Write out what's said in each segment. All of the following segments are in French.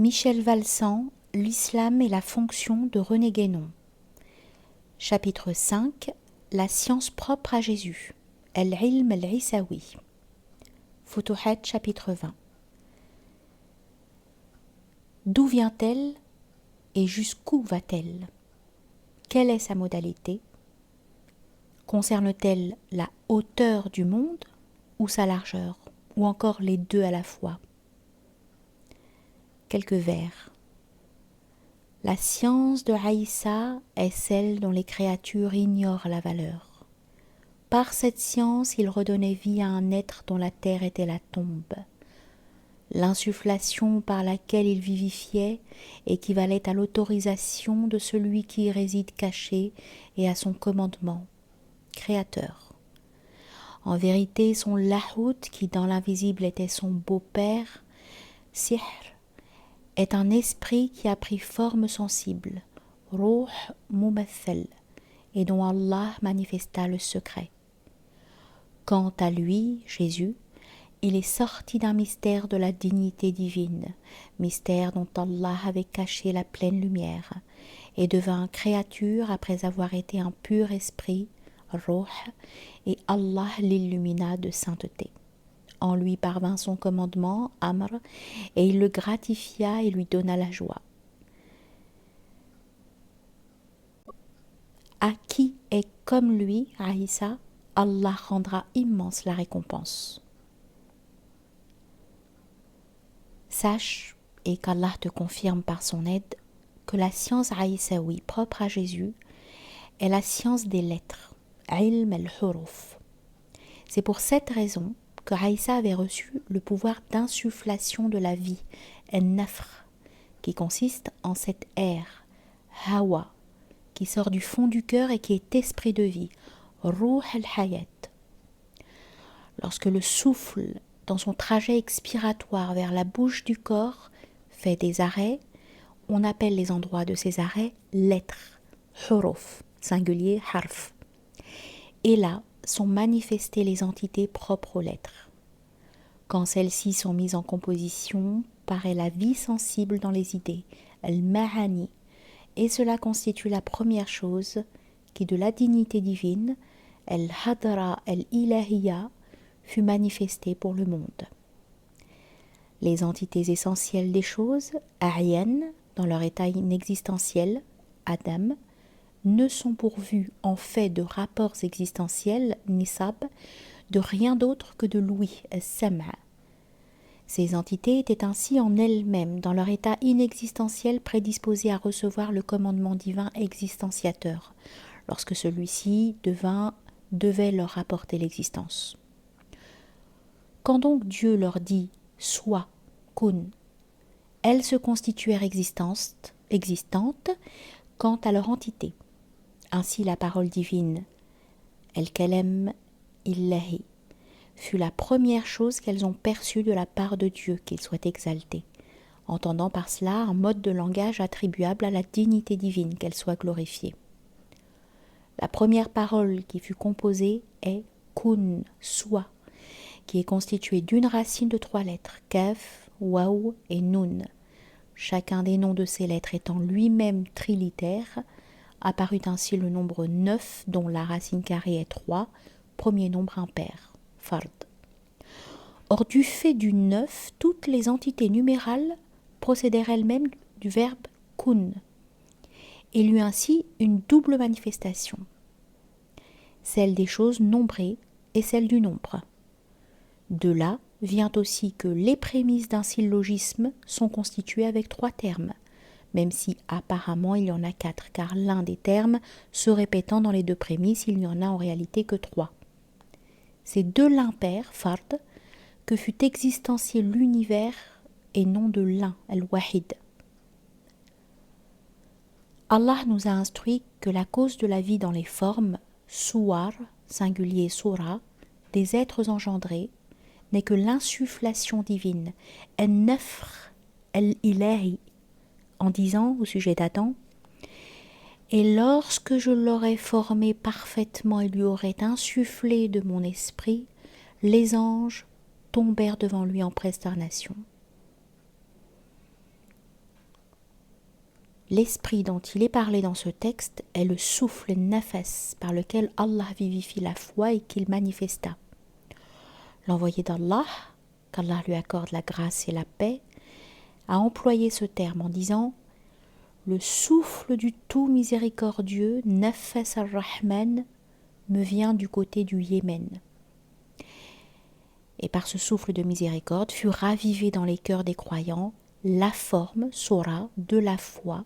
Michel Valsan, L'islam et la fonction de René Guénon. Chapitre 5. La science propre à Jésus. Al-Ilm al-Isawi. Futuhat, chapitre 20. D'où vient-elle et jusqu'où va-t-elle? Quelle est sa modalité? Concerne-t-elle la hauteur du monde ou sa largeur, ou encore les deux à la fois? Quelques vers. La science de Aïssa est celle dont les créatures ignorent la valeur. Par cette science, il redonnait vie à un être dont la terre était la tombe. L'insufflation par laquelle il vivifiait équivalait à l'autorisation de celui qui y réside caché et à son commandement, créateur. En vérité, son lahout, qui dans l'invisible était son beau-père, sihr, est un esprit qui a pris forme sensible, Ruh Mumathal, et dont Allah manifesta le secret. Quant à lui, Jésus, il est sorti d'un mystère de la dignité divine, mystère dont Allah avait caché la pleine lumière, et devint créature après avoir été un pur esprit, Ruh, et Allah l'illumina de sainteté. En lui parvint son commandement, Amr, et il le gratifia et lui donna la joie. À qui est comme lui, Aïssa, Allah rendra immense la récompense. Sache, et qu'Allah te confirme par son aide, que la science aïssaoui propre à Jésus est la science des lettres, ilm al-huruf. C'est pour cette raison que Aïssa avait reçu le pouvoir d'insufflation de la vie, al-nafr, qui consiste en cet air, hawa, qui sort du fond du cœur et qui est esprit de vie, ruh al-hayat. Lorsque le souffle, dans son trajet expiratoire vers la bouche du corps, fait des arrêts, on appelle les endroits de ces arrêts lettres, huruf, singulier harf. Et là sont manifestées les entités propres aux lettres. Quand celles-ci sont mises en composition, paraît la vie sensible dans les idées, al-mahani, et cela constitue la première chose qui, de la dignité divine, al-hadra al-ilahiya, fut manifestée pour le monde. Les entités essentielles des choses, A'yan, dans leur état inexistentiel, Adam, ne sont pourvues en fait de rapports existentiels, Nisab, de rien d'autre que de l'ouïe, Sam'a. Ces entités étaient ainsi en elles-mêmes, dans leur état inexistentiel, prédisposées à recevoir le commandement divin existenciateur, lorsque celui-ci devait leur apporter l'existence. Quand donc Dieu leur dit « sois »,« kun », elles se constituèrent existantes quant à leur entité. Ainsi la parole divine, « El-Kalem Illahi », fut la première chose qu'elles ont perçue de la part de Dieu, qu'il soit exalté, entendant par cela un mode de langage attribuable à la dignité divine, qu'elle soit glorifiée. La première parole qui fut composée est « kun », « sois », qui est constituée d'une racine de 3 lettres, Kaf, Waw et Nun. Chacun des noms de ces lettres étant lui-même trilitère, apparut ainsi le nombre 9, dont la racine carrée est 3, premier nombre impair, Fard. Or, du fait du 9, toutes les entités numérales procédèrent elles-mêmes du verbe kun, et lui ainsi une double manifestation, celle des choses nombrées et celle du nombre. De là vient aussi que les prémices d'un syllogisme sont constituées avec 3 termes, même si apparemment il y en a 4, car l'un des termes se répétant dans les 2 prémices, il n'y en a en réalité que 3. C'est de l'impair, fard, que fut existencié l'univers et non de l'un, al-wahid. Allah nous a instruit que la cause de la vie dans les formes, suwar, singulier sura, des êtres engendrés, n'est que l'insufflation divine, al-nafr al-ilahi, en disant au sujet d'Adam, « Et lorsque je l'aurais formé parfaitement et lui aurais insufflé de mon esprit, les anges tombèrent devant lui en prosternation. » L'esprit dont il est parlé dans ce texte est le souffle nafas par lequel Allah vivifie la foi et qu'il manifesta. L'envoyé d'Allah, qu'Allah lui accorde la grâce et la paix, a employé ce terme en disant « Le souffle du tout miséricordieux, Nafas ar-Rahman, me vient du côté du Yémen. » Et par ce souffle de miséricorde fut ravivée dans les cœurs des croyants la forme, Surah, de la foi,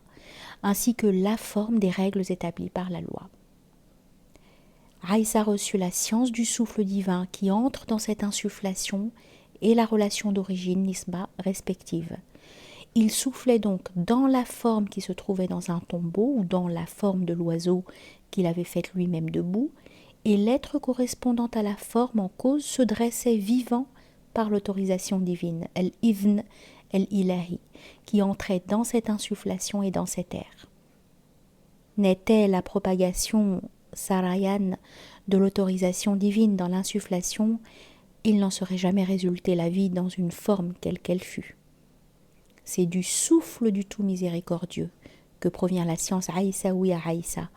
ainsi que la forme des règles établies par la loi. Aïssa reçut la science du souffle divin qui entre dans cette insufflation et la relation d'origine nisba respective. Il soufflait donc dans la forme qui se trouvait dans un tombeau ou dans la forme de l'oiseau qu'il avait fait lui-même debout, et l'être correspondant à la forme en cause se dressait vivant par l'autorisation divine, el-Ivn, el-Ilahi, qui entrait dans cette insufflation et dans cet air. N'était la propagation sarayane de l'autorisation divine dans l'insufflation, il n'en serait jamais résulté la vie dans une forme quelle qu'elle fût. C'est du souffle du tout miséricordieux que provient la science Aïssaoui à Aïssa,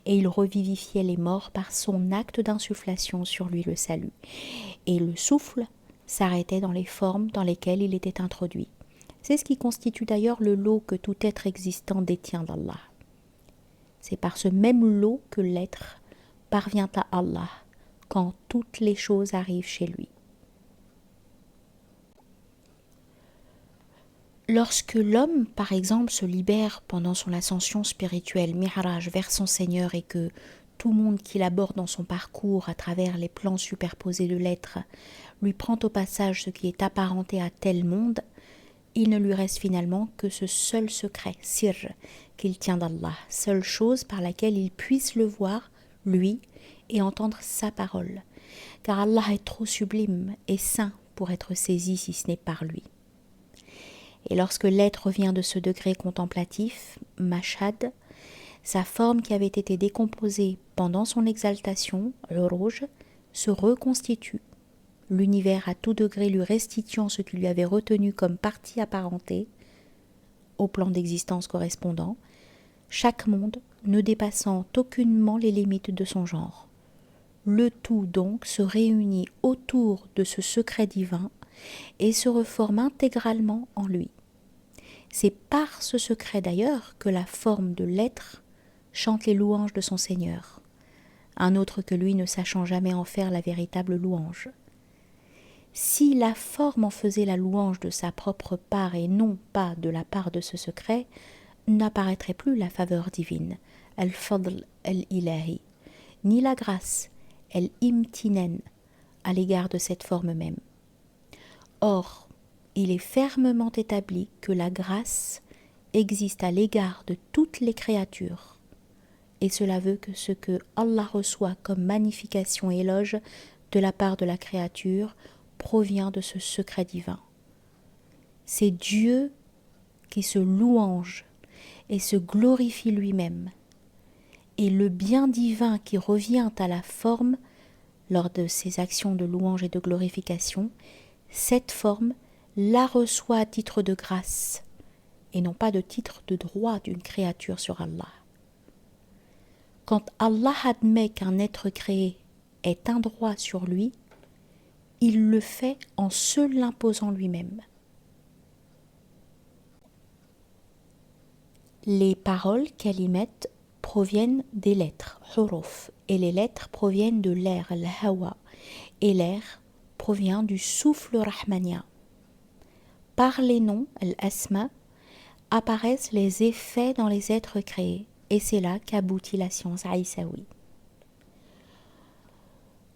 et il revivifiait les morts par son acte d'insufflation sur lui le salut. Et le souffle s'arrêtait dans les formes dans lesquelles il était introduit. C'est ce qui constitue d'ailleurs le lot que tout être existant détient d'Allah. C'est par ce même lot que l'être parvient à Allah quand toutes les choses arrivent chez lui. Lorsque l'homme, par exemple, se libère pendant son ascension spirituelle, Mi'raj, vers son Seigneur et que tout monde qu'il aborde dans son parcours à travers les plans superposés de l'être lui prend au passage ce qui est apparenté à tel monde, il ne lui reste finalement que ce seul secret, sirr, qu'il tient d'Allah, seule chose par laquelle il puisse le voir, lui, et entendre sa parole, car Allah est trop sublime et saint pour être saisi si ce n'est par lui. Et lorsque l'être revient de ce degré contemplatif, mashhad, sa forme qui avait été décomposée pendant son exaltation, uruj, se reconstitue, l'univers à tout degré lui restituant ce qui lui avait retenu comme partie apparentée, au plan d'existence correspondant, chaque monde ne dépassant aucunement les limites de son genre. Le tout donc se réunit autour de ce secret divin et se reforme intégralement en lui. C'est par ce secret d'ailleurs que la forme de l'être chante les louanges de son Seigneur, un autre que lui ne sachant jamais en faire la véritable louange. Si la forme en faisait la louange de sa propre part et non pas de la part de ce secret, n'apparaîtrait plus la faveur divine, al-fadl al-ilahi, ni la grâce, al-imtinen, à l'égard de cette forme même. Or, il est fermement établi que la grâce existe à l'égard de toutes les créatures, et cela veut que ce que Allah reçoit comme magnification et éloge de la part de la créature provient de ce secret divin. C'est Dieu qui se louange et se glorifie lui-même, et le bien divin qui revient à la forme lors de ses actions de louange et de glorification, cette forme la reçoit à titre de grâce et non pas de titre de droit d'une créature sur Allah. Quand Allah admet qu'un être créé est un droit sur lui, il le fait en se l'imposant lui-même. Les paroles kalimat proviennent des lettres, huruf, et les lettres proviennent de l'air, al-hawa, et l'air provient du souffle rahmanien. Par les noms, al-asma, apparaissent les effets dans les êtres créés, et c'est là qu'aboutit la science aïssaoui.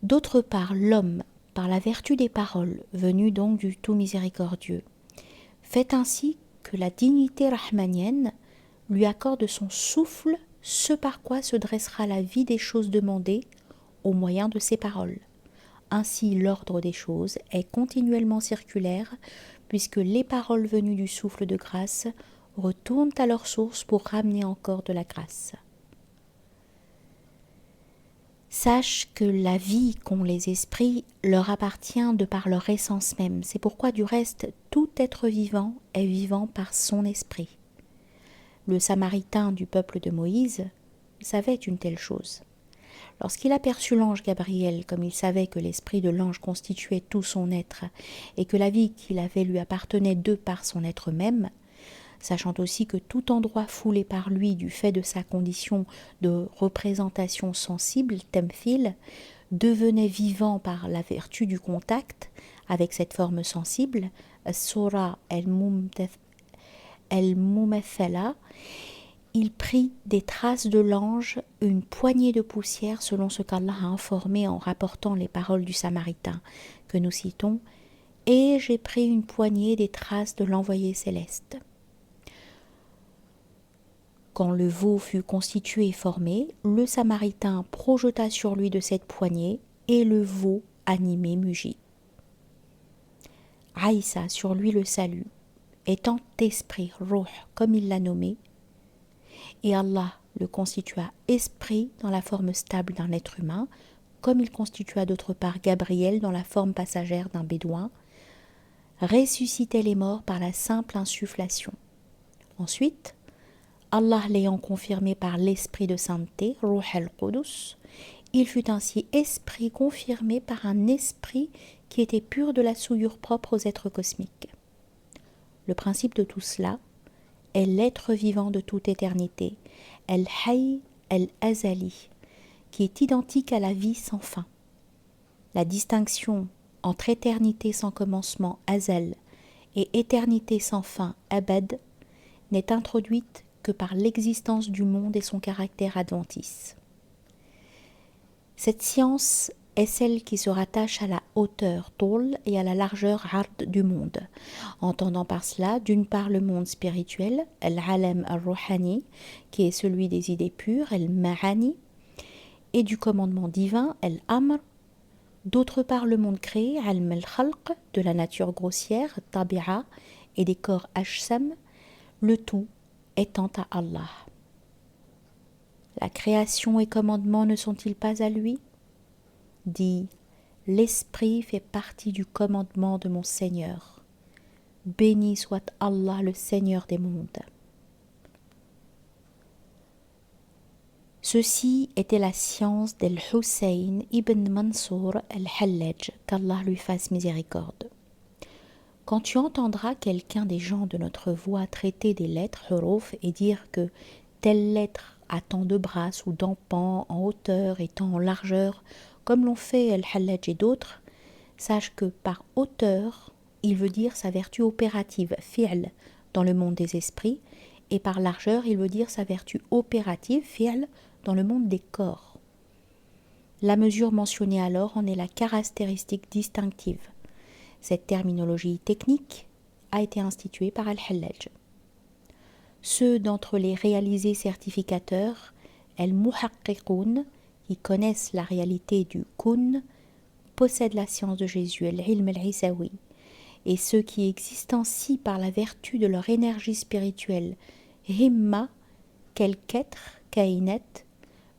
D'autre part, l'homme, par la vertu des paroles, venues donc du tout miséricordieux, fait ainsi que la dignité rahmanienne lui accorde son souffle, ce par quoi se dressera la vie des choses demandées au moyen de ses paroles. Ainsi, l'ordre des choses est continuellement circulaire, puisque les paroles venues du souffle de grâce retournent à leur source pour ramener encore de la grâce. Sache que la vie qu'ont les esprits leur appartient de par leur essence même. C'est pourquoi du reste, tout être vivant est vivant par son esprit. Le Samaritain du peuple de Moïse savait une telle chose. Lorsqu'il aperçut l'ange Gabriel, comme il savait que l'esprit de l'ange constituait tout son être et que la vie qu'il avait lui appartenait de par son être même, sachant aussi que tout endroit foulé par lui du fait de sa condition de représentation sensible, temphil, devenait vivant par la vertu du contact avec cette forme sensible, Sura el-Mumathala, il prit des traces de l'ange, une poignée de poussière selon ce qu'Allah a informé en rapportant les paroles du Samaritain que nous citons, et j'ai pris une poignée des traces de l'envoyé céleste. Quand le veau fut constitué et formé, le Samaritain projeta sur lui de cette poignée et le veau animé mugit. Aïssa sur lui le salut, étant esprit, ruh, comme il l'a nommé, et Allah le constitua esprit dans la forme stable d'un être humain, comme il constitua d'autre part Gabriel dans la forme passagère d'un bédouin, ressuscitait les morts par la simple insufflation. Ensuite, Allah l'ayant confirmé par l'esprit de sainteté, Ruh al-Qudus, il fut ainsi esprit confirmé par un esprit qui était pur de la souillure propre aux êtres cosmiques. Le principe de tout cela est l'être vivant de toute éternité, El-Hayy El-Azali, qui est identique à la vie sans fin. La distinction entre éternité sans commencement, Azal, et éternité sans fin, Abad, n'est introduite que par l'existence du monde et son caractère adventice. Cette science est celle qui se rattache à la hauteur, Tol, et à la largeur, Ard, du monde, entendant par cela d'une part le monde spirituel, Al-Alam al-Ruhani, qui est celui des idées pures, Al-Ma'ani, et du commandement divin, Al-Amr, d'autre part le monde créé, Alm al-Khalq, de la nature grossière, Tabi'a, et des corps Ajsam, le tout étant à Allah. La création et commandement ne sont-ils pas à lui? Dis, l'esprit fait partie du commandement de mon Seigneur. Béni soit Allah, le Seigneur des mondes. Ceci était la science d'Al-Hussein ibn Mansour al-Hallaj, qu'Allah lui fasse miséricorde. Quand tu entendras quelqu'un des gens de notre voix traiter des lettres, huruf, et dire que telle lettre a tant de brasses ou d'empans en hauteur et tant en largeur, comme l'ont fait Al-Hallaj et d'autres, sache que par hauteur, il veut dire sa vertu opérative, fi'l, dans le monde des esprits, et par largeur, il veut dire sa vertu opérative, fi'l, dans le monde des corps. La mesure mentionnée alors en est la caractéristique distinctive. Cette terminologie technique a été instituée par Al-Hallaj. Ceux d'entre les réalisés certificateurs, al-muhaqqiqoun, qui connaissent la réalité du kun, possèdent la science de Jésus, al-ilm al-isawi, et ceux qui existencient par la vertu de leur énergie spirituelle, himma, quelque être, kaïnet,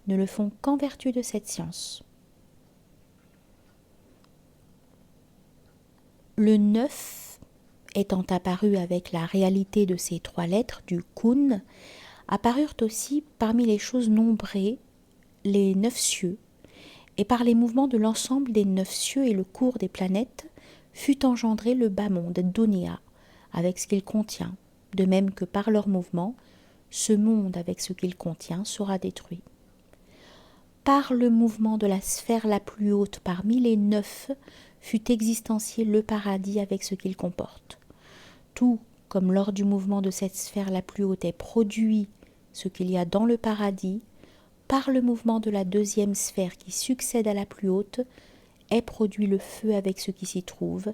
ne le font qu'en vertu de cette science. Le 9 étant apparu avec la réalité de ces 3 lettres du kun, apparurent aussi parmi les choses nombrées les 9 cieux, et par les mouvements de l'ensemble des 9 cieux et le cours des planètes fut engendré le bas monde, Dunya, avec ce qu'il contient, de même que par leur mouvement, ce monde avec ce qu'il contient sera détruit. Par le mouvement de la sphère la plus haute parmi les 9 fut existencié le paradis avec ce qu'il comporte. Tout comme lors du mouvement de cette sphère la plus haute est produit ce qu'il y a dans le paradis, par le mouvement de la deuxième sphère qui succède à la plus haute est produit le feu avec ce qui s'y trouve,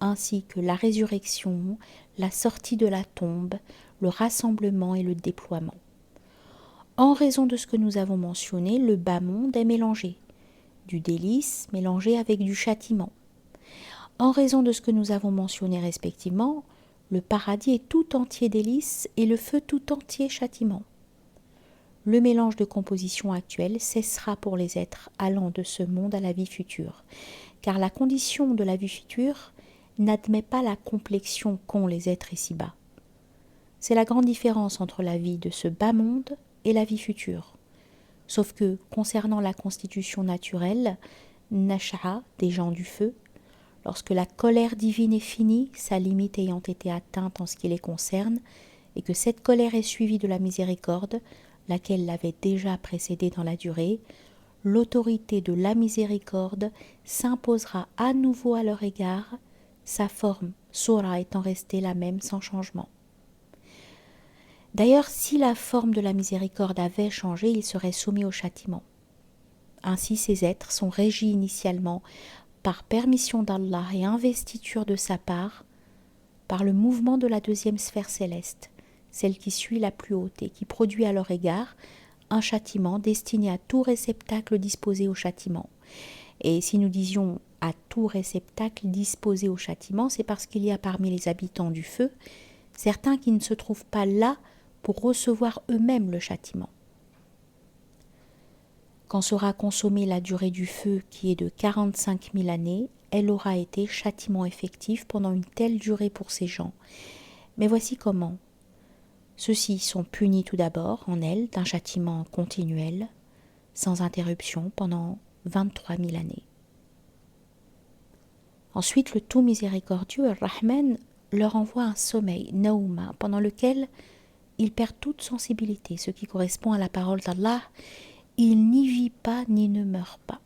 ainsi que la résurrection, la sortie de la tombe, le rassemblement et le déploiement. En raison de ce que nous avons mentionné, le bas monde est mélangé, du délice mélangé avec du châtiment. En raison de ce que nous avons mentionné respectivement, le paradis est tout entier délice et le feu tout entier châtiment. Le mélange de composition actuelle cessera pour les êtres allant de ce monde à la vie future, car la condition de la vie future n'admet pas la complexion qu'ont les êtres ici-bas. C'est la grande différence entre la vie de ce bas monde et la vie future. Sauf que, concernant la constitution naturelle, Nasha'a, des gens du feu, lorsque la colère divine est finie, sa limite ayant été atteinte en ce qui les concerne, et que cette colère est suivie de la miséricorde, laquelle l'avait déjà précédée dans la durée, l'autorité de la miséricorde s'imposera à nouveau à leur égard, sa forme, Sura, étant restée la même sans changement. D'ailleurs, si la forme de la miséricorde avait changé, ils seraient soumis au châtiment. Ainsi, ces êtres sont régis initialement par permission d'Allah et investiture de sa part, par le mouvement de la deuxième sphère céleste, celle qui suit la plus haute et qui produit à leur égard un châtiment destiné à tout réceptacle disposé au châtiment. Et si nous disions à tout réceptacle disposé au châtiment, c'est parce qu'il y a parmi les habitants du feu certains qui ne se trouvent pas là pour recevoir eux-mêmes le châtiment. Quand sera consommée la durée du feu qui est de 45 000 années, elle aura été châtiment effectif pendant une telle durée pour ces gens. Mais voici comment. Ceux-ci sont punis tout d'abord en elle d'un châtiment continuel, sans interruption pendant 23 000 années. Ensuite, le tout miséricordieux, Ar-Rahman, leur envoie un sommeil, Naouma, pendant lequel ils perdent toute sensibilité, ce qui correspond à la parole d'Allah. Il n'y vit pas ni ne meurt pas,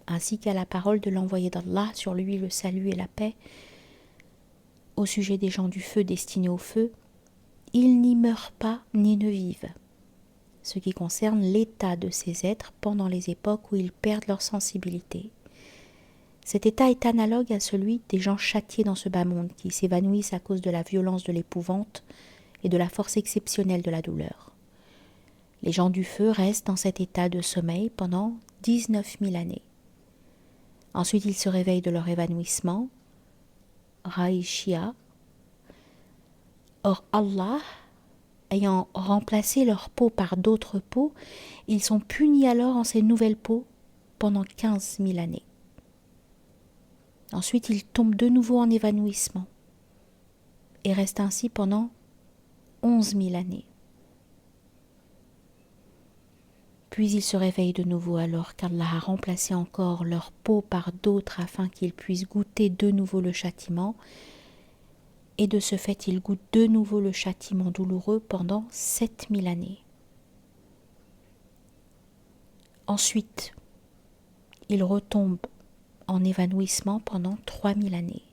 ainsi qu'à la parole de l'envoyé d'Allah, sur lui le salut et la paix, au sujet des gens du feu destinés au feu. Ils n'y meurent pas ni ne vivent, ce qui concerne l'état de ces êtres pendant les époques où ils perdent leur sensibilité. Cet état est analogue à celui des gens châtiés dans ce bas monde qui s'évanouissent à cause de la violence de l'épouvante et de la force exceptionnelle de la douleur. Les gens du feu restent dans cet état de sommeil pendant 19 000 années. Ensuite, ils se réveillent de leur évanouissement, Raïchia. Or, Allah, ayant remplacé leur peau par d'autres peaux, ils sont punis alors en ces nouvelles peaux pendant 15 000 années. Ensuite, ils tombent de nouveau en évanouissement et restent ainsi pendant 11 000 années. Puis ils se réveillent de nouveau alors qu'Allah a remplacé encore leur peau par d'autres afin qu'ils puissent goûter de nouveau le châtiment. Et de ce fait, ils goûtent de nouveau le châtiment douloureux pendant 7 000 années. Ensuite, ils retombent en évanouissement pendant 3 000 années.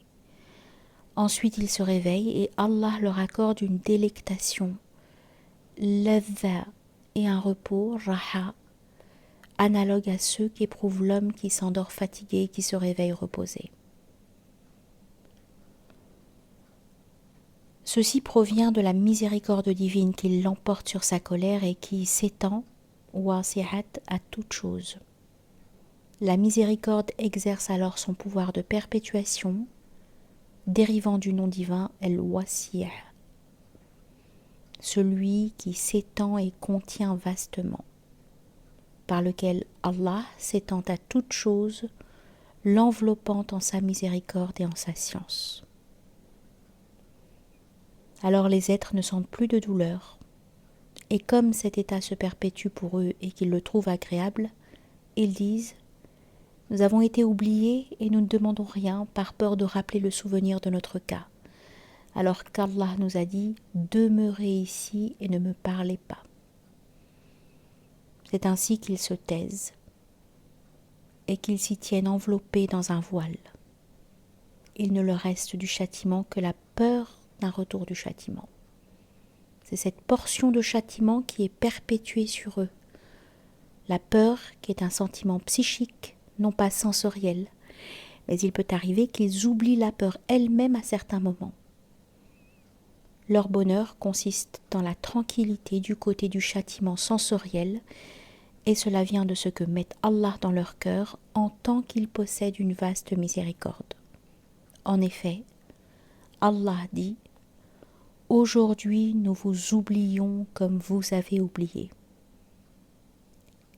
Ensuite, ils se réveillent et Allah leur accorde une délectation, ladha, et un repos, raha, analogue à ceux qu'éprouve l'homme qui s'endort fatigué et qui se réveille reposé. Ceci provient de la miséricorde divine qui l'emporte sur sa colère et qui s'étend, wasi'at, à toute chose. La miséricorde exerce alors son pouvoir de perpétuation, dérivant du nom divin El-Wasi', celui qui s'étend et contient vastement, par lequel Allah s'étend à toute chose, l'enveloppant en sa miséricorde et en sa science. Alors les êtres ne sentent plus de douleur, et comme cet état se perpétue pour eux et qu'ils le trouvent agréable, ils disent « Nous avons été oubliés et nous ne demandons rien par peur de rappeler le souvenir de notre cas. » Alors qu'Allah nous a dit « Demeurez ici et ne me parlez pas. » C'est ainsi qu'ils se taisent et qu'ils s'y tiennent enveloppés dans un voile. Il ne leur reste du châtiment que la peur d'un retour du châtiment. C'est cette portion de châtiment qui est perpétuée sur eux. La peur qui est un sentiment psychique, non pas sensoriel, mais il peut arriver qu'ils oublient la peur elle-même à certains moments. Leur bonheur consiste dans la tranquillité du côté du châtiment sensoriel, et cela vient de ce que met Allah dans leur cœur en tant qu'ils possèdent une vaste miséricorde. En effet, Allah dit « Aujourd'hui nous vous oublions comme vous avez oublié ».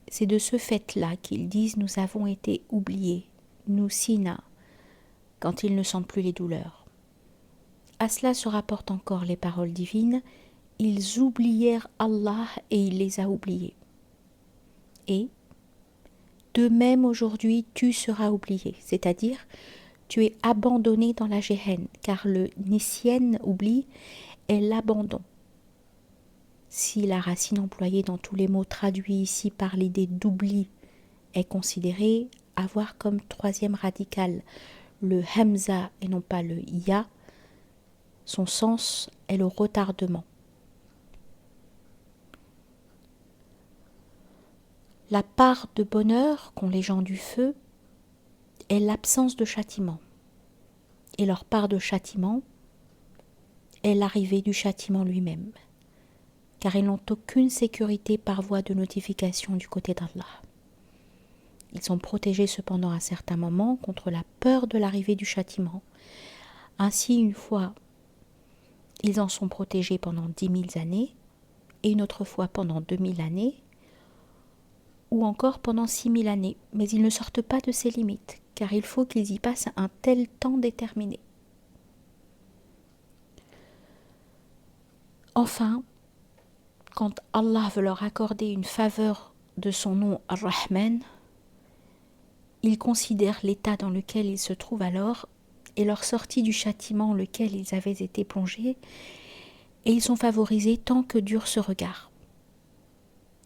C'est de ce fait-là qu'ils disent « Nous avons été oubliés », nous sina, quand ils ne sentent plus les douleurs. À cela se rapportent encore les paroles divines ils oublièrent Allah et il les a oubliés. Et de même aujourd'hui tu seras oublié, c'est-à-dire tu es abandonné dans la Géhenne, car le nisyan, oubli, est l'abandon. Si la racine employée dans tous les mots traduits ici par l'idée d'oubli est considérée, avoir comme troisième radical le hamza et non pas le ya, son sens est le retardement. La part de bonheur qu'ont les gens du feu est l'absence de châtiment, et leur part de châtiment est l'arrivée du châtiment lui-même, car ils n'ont aucune sécurité par voie de notification du côté d'Allah. Ils sont protégés cependant à certains moments contre la peur de l'arrivée du châtiment. Ainsi, une fois, ils en sont protégés pendant 10 000 années, et une autre fois pendant 2000 années, ou encore pendant 6000 années, mais ils ne sortent pas de ces limites, car il faut qu'ils y passent un tel temps déterminé. Enfin, quand Allah veut leur accorder une faveur de son nom Ar-Rahman, il considère l'état dans lequel ils se trouvent alors et leur sortie du châtiment dans lequel ils avaient été plongés, et ils sont favorisés tant que dure ce regard.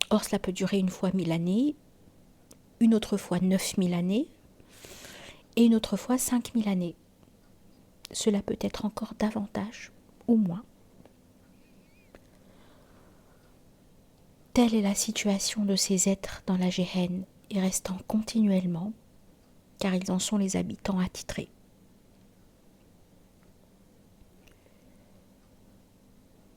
Or, cela peut durer une fois 1000 années, une autre fois 9000 années, et une autre fois 5000 années. Cela peut être encore davantage ou moins. Telle est la situation de ces êtres dans la Géhenne, y restant continuellement, car ils en sont les habitants attitrés.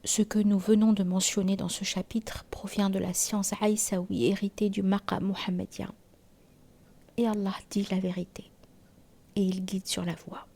Ce que nous venons de mentionner dans ce chapitre provient de la science aïssaoui héritée du maqam mohammedien. Et Allah dit la vérité, et il guide sur la voie.